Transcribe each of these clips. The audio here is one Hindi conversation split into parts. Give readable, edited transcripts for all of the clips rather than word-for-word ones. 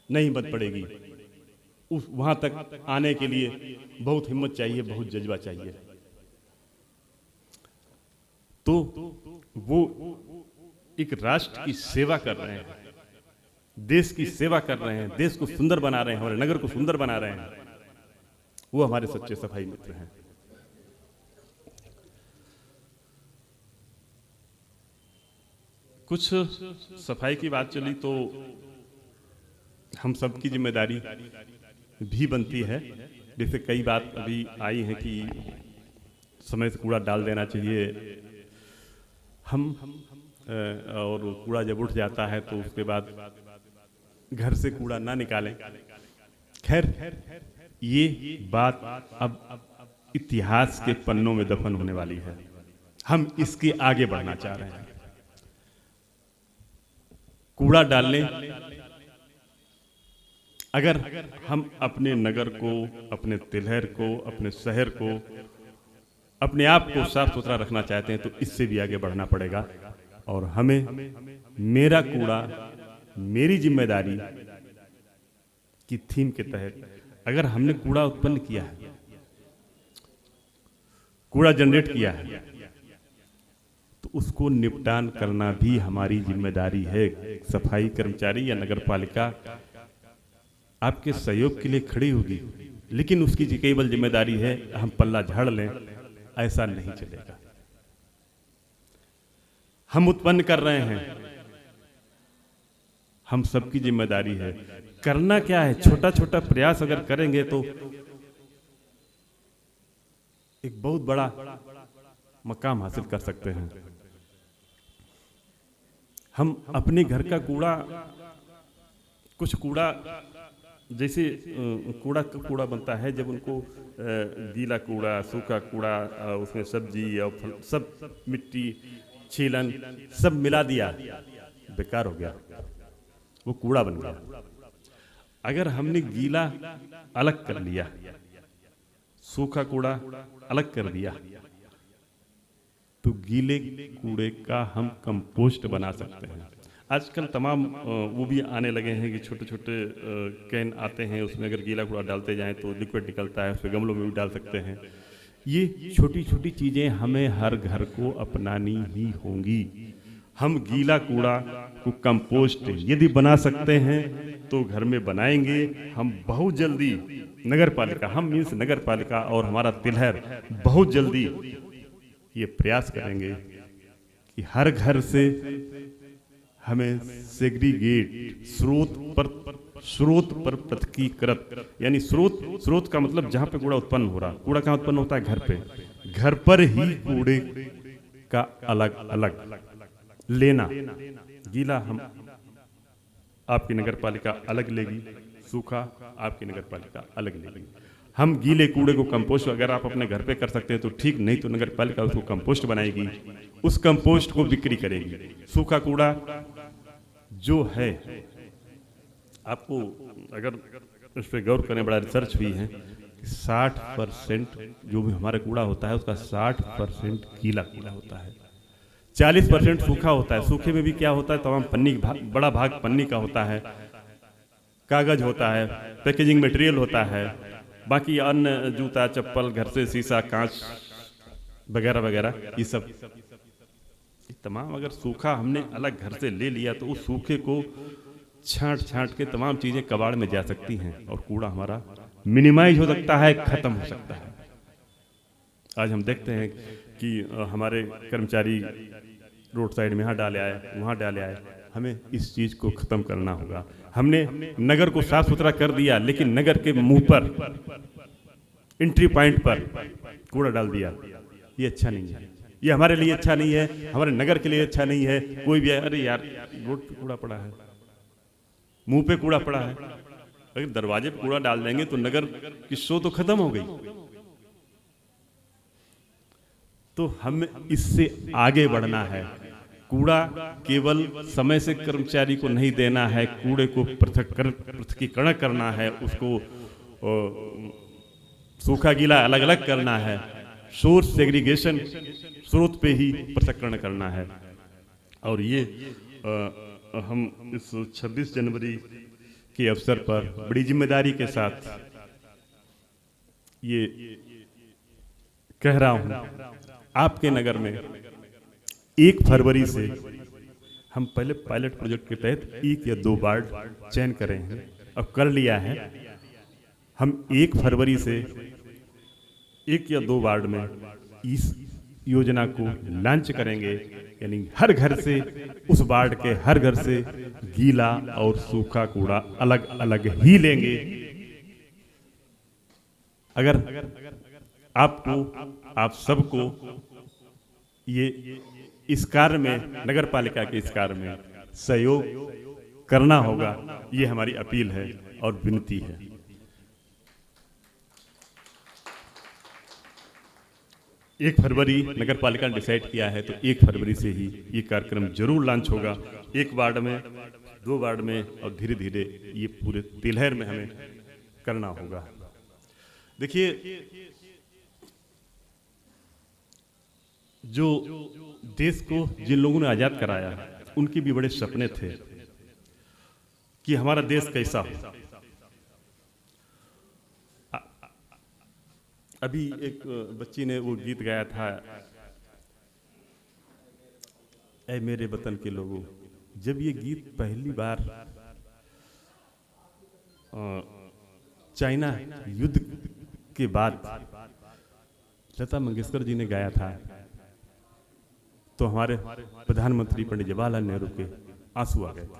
नहीं हिम्मत पड़ेगी। उस वहाँ तक आने के लिए बहुत हिम्मत चाहिए, बहुत जज्बा चाहिए। तो वो एक राष्ट्र की सेवा कर रहे हैं, देश की सेवा कर रहे हैं, देश को सुंदर बना रहे हैं, हमारे नगर को सुंदर बना रहे हैं। वो हमारे सच्चे सफाई मित्र हैं। कुछ सफाई की बात चली तो हम सबकी जिम्मेदारी भी बनती है। जैसे कई बात अभी आई है कि समय से कूड़ा डाल देना चाहिए, हम और कूड़ा जब उठ जाता है तो उसके बाद घर से कूड़ा ना निकालें। खैर, ये बात अब इतिहास के पन्नों में दफन होने वाली है। हम इसके आगे बढ़ना चाह रहे हैं। कूड़ा डालने, अगर हम अपने नगर को, अपने तिलहर को, अपने शहर को, अपने आप को साफ सुथरा रखना चाहते हैं तो इससे भी आगे बढ़ना पड़ेगा। और हमें मेरा कूड़ा मेरी जिम्मेदारी की थीम के तहत अगर हमने कूड़ा उत्पन्न किया है, कूड़ा जनरेट किया है, तो उसको निपटान करना भी हमारी जिम्मेदारी है। सफाई कर्मचारी या नगर पालिका आपके सहयोग के लिए खड़ी होगी, लेकिन उसकी केवल जिम्मेदारी है हम पल्ला झाड़ लें, ऐसा नहीं चलेगा। हम उत्पन्न कर रहे हैं, हम सबकी जिम्मेदारी है। करना क्या है, छोटा छोटा प्रयास अगर करेंगे तो एक बहुत बड़ा मकाम हासिल कर सकते हैं। हम अपने घर का कूड़ा, कुछ कूड़ा जैसे कूड़ा बनता है, जब उनको गीला कूड़ा, सूखा कूड़ा, उसमें सब्जी और फल, सब मिट्टी, छीलन सब मिला दिया, बेकार हो गया, वो कूड़ा बन गया। अगर हमने गीला अलग कर लिया, सूखा कूड़ा अलग कर दिया, तो गीले कूड़े का हम कंपोस्ट बना सकते हैं। आजकल तमाम वो भी आने लगे हैं कि छोटे छोटे कैन आते हैं, उसमें अगर गीला कूड़ा डालते जाएं तो लिक्विड निकलता है, उसमें गमलों में भी डाल सकते हैं। ये छोटी छोटी चीज़ें हमें हर घर को अपनानी ही होंगी। हम गीला कूड़ा को कंपोस्ट यदि बना सकते हैं तो घर में बनाएंगे। हम बहुत जल्दी नगर पालिका, हम मीन्स नगर पालिका और हमारा तिलहर बहुत जल्दी ये प्रयास करेंगे कि हर घर से हमें सेग्रीगेट, स्रोत पर पृथकीकृत, यानी स्रोत का मतलब जहां पे कूड़ा उत्पन्न हो रहा, कूड़ा कहाँ उत्पन्न होता है, घर पे, घर पर ही कूड़े का अलग अलग लेना। गीला हम आपकी नगर पालिका अलग लेगी, सूखा आपकी नगर पालिका अलग लेगी। हम गीले कूड़े को कंपोस्ट अगर आप अपने घर पे कर सकते हैं तो ठीक, नहीं तो नगर पालिका उसको कंपोस्ट बनाएगी, उस कंपोस्ट को बिक्री करेगी। सूखा कूड़ा जो है, आपको अगर उस पर गौर करें, बड़ा रिसर्च हुई है, 60% जो भी हमारा कूड़ा होता है उसका 60% गीला कूड़ा होता है, 40% सूखा होता है। सूखे में भी क्या होता है, तमाम पन्नी, बड़ा भाग पन्नी का होता है, कागज होता है, पैकेजिंग मटेरियल होता है, बाकी अन्य जूता चप्पल, घर से शीशा कांच वगैरह वगैरह, ये सब तमाम अगर सूखा हमने अलग घर से ले लिया तो उस सूखे को छांट के तमाम चीज़ें कबाड़ में जा सकती हैं और कूड़ा हमारा मिनिमाइज हो सकता है, खत्म हो सकता है। आज हम देखते हैं कि हमारे कर्मचारी रोड साइड में यहाँ डाले आए, वहाँ डाले आए। हमें इस चीज़ को ख़त्म करना होगा। हमने नगर को साफ सुथरा कर दिया, लेकिन नगर के मुंह पर, एंट्री पॉइंट पर कूड़ा डाल दिया, ये अच्छा नहीं है। ये हमारे लिए अच्छा नहीं है, हमारे नगर के लिए अच्छा नहीं है। कोई भी अरे यार रोड पे कूड़ा पड़ा है, मुंह पे कूड़ा पड़ा है, अगर दरवाजे पे कूड़ा डाल देंगे तो नगर की शो तो खत्म हो गई। तो हमें इससे आगे बढ़ना है। कूड़ा केवल समय से कर्मचारी को नहीं देना है, कूड़े को पृथकीकरण करना है, उसको सूखा गीला अलग अलग करना है, सोर्स सेग्रीगेशन, स्रोत पे ही पृथक्करण करना है। और ये हम इस 26 जनवरी के अवसर पर बड़ी जिम्मेदारी के साथ ये कह रहा हूं, आपके नगर में 1 फरवरी से हम पहले पायलट प्रोजेक्ट के तहत 1 या 2 वार्ड चयन करें हैं, अब कर लिया है। हम 1 फरवरी से 1 या 2 वार्ड में इस योजना को लॉन्च करेंगे, यानी हर घर से, उस वार्ड के हर घर से गीला और सूखा कूड़ा अलग अलग ही लेंगे। अगर आपको, आप सबको ये इस कार्य में, नगर पालिका के इस कार्य में सहयोग करना होगा, ये हमारी अपील है और विनती है। एक फरवरी नगर पालिका ने डिसाइड किया है, तो 1 फरवरी से ही ये कार्यक्रम जरूर लॉन्च होगा। 1 वार्ड में, 2 वार्ड में, और धीरे धीरे ये पूरे तिलहर में हमें करना होगा। देखिए, जो देश को जिन लोगों ने आजाद कराया, उनके भी बड़े सपने थे कि हमारा देश कैसा हो। अभी एक बच्ची ने वो गीत गाया था, ऐ मेरे वतन के लोगों। जब ये गीत पहली बार चाइना युद्ध के बाद लता मंगेशकर जी ने गाया था, तो हमारे प्रधानमंत्री पंडित जवाहरलाल नेहरू के आंसू आ गए थे।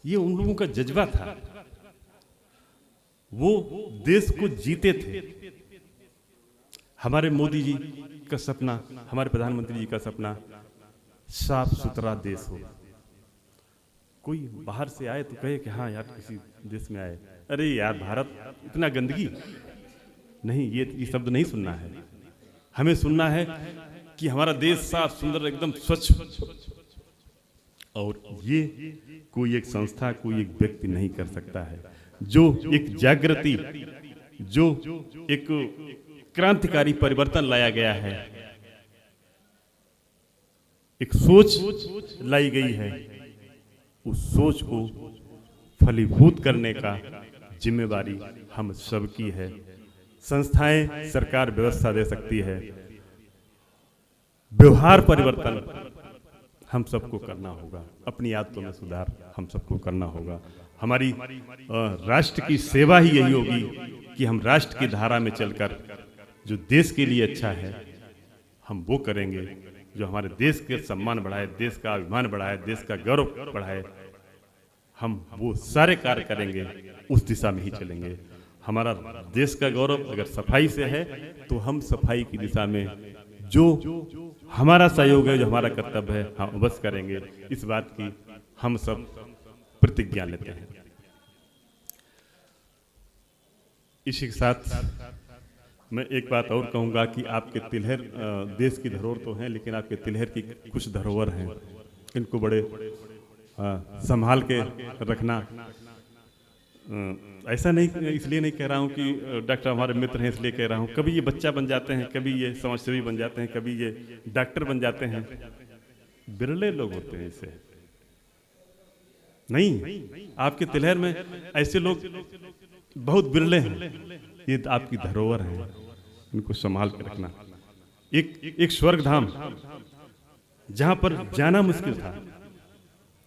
ये उन लोगों का जज्बा था, वो देश को जीते थे। हमारे मोदी जी का सपना, हमारे प्रधानमंत्री जी का सपना, साफ सुथरा देश हो। कोई बाहर से आए तो कहे कि हाँ यार किसी देश में आए, अरे यार भारत इतना गंदगी नहीं, ये शब्द नहीं सुनना है। हमें सुनना है कि हमारा देश साफ सुंदर एकदम स्वच्छ, और ये कोई एक संस्था, कोई एक व्यक्ति नहीं कर सकता है। जो एक जागृति, जो एक क्रांतिकारी परिवर्तन लाया गया है, एक सोच लाई गई है, उस सोच को फलीभूत करने का जिम्मेवारी हम सबकी है। संस्थाएं, सरकार व्यवस्था दे सकती है, व्यवहार परिवर्तन हम सबको करना होगा, अपनी आदतों में सुधार हम सबको करना होगा। हमारी राष्ट्र की सेवा ही यही होगी कि हम राष्ट्र की धारा में चलकर जो देश के लिए अच्छा है हम वो करेंगे, जो हमारे देश के सम्मान बढ़ाए, देश का अभिमान बढ़ाए, देश का गौरव बढ़ाए, हम वो सारे कार्य करेंगे, उस दिशा में ही चलेंगे। हमारा देश का गौरव अगर सफाई से है, तो हम सफाई की दिशा में जो हमारा सहयोग है, जो हमारा कर्तव्य है, हम अवश्य करेंगे। इस बात की हम सब प्रतिज्ञा लेते हैं। इसी के साथ मैं एक बात और कहूंगा कि आपके तिलहर देश की धरोहर तो हैं, लेकिन आपके तिलहर की कुछ धरोहर हैं, इनको बड़े संभाल के रखना। ऐसा नहीं, इसलिए नहीं कह रहा हूँ कि डॉक्टर हमारे मित्र हैं इसलिए कह रहा हूँ। कभी ये बच्चा बन जाते हैं, कभी ये समाजसेवी बन जाते हैं, कभी ये डॉक्टर बन जाते हैं। बिरले लोग होते हैं इसे नहीं, आपके तिलहर में ऐसे लोग बहुत बिरले हैं। ये आपकी धरोहर है, इनको संभाल के रखना। एक स्वर्ग धाम जहां पर जाना मुश्किल था,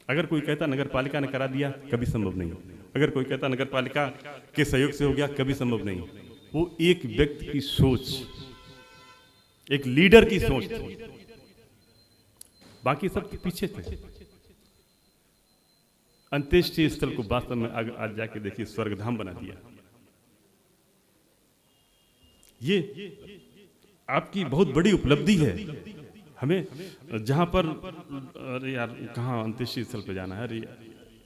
अगर कोई कहता नगर पालिका ने करा दिया, कभी संभव नहीं। अगर कोई कहता नगर पालिका के सहयोग से हो गया, कभी संभव नहीं। वो एक व्यक्ति की सोच, एक लीडर की सोच थी, बाकी सब पीछे थे। अंत्येष्टि स्थल को वास्तव में आज जाके देखिए स्वर्गधाम बना दिया। ये आपकी बहुत बड़ी उपलब्धि है। हमें जहां पर, अरे यार कहाँ अंत्येष्टि स्थल पे जाना है, अरे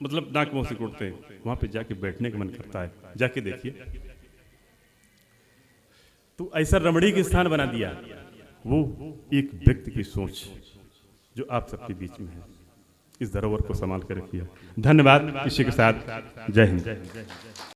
मतलब नाक मुंह से उठते हैं, वहां पे जाके बैठने का मन करता है, जाके देखिए। तो ऐसा रमणीक स्थान बना दिया, वो एक व्यक्ति की सोच जो आप सबके बीच में है। इस धरोहर को संभाल कर रखिए। धन्यवाद। इसी के साथ जय हिंद।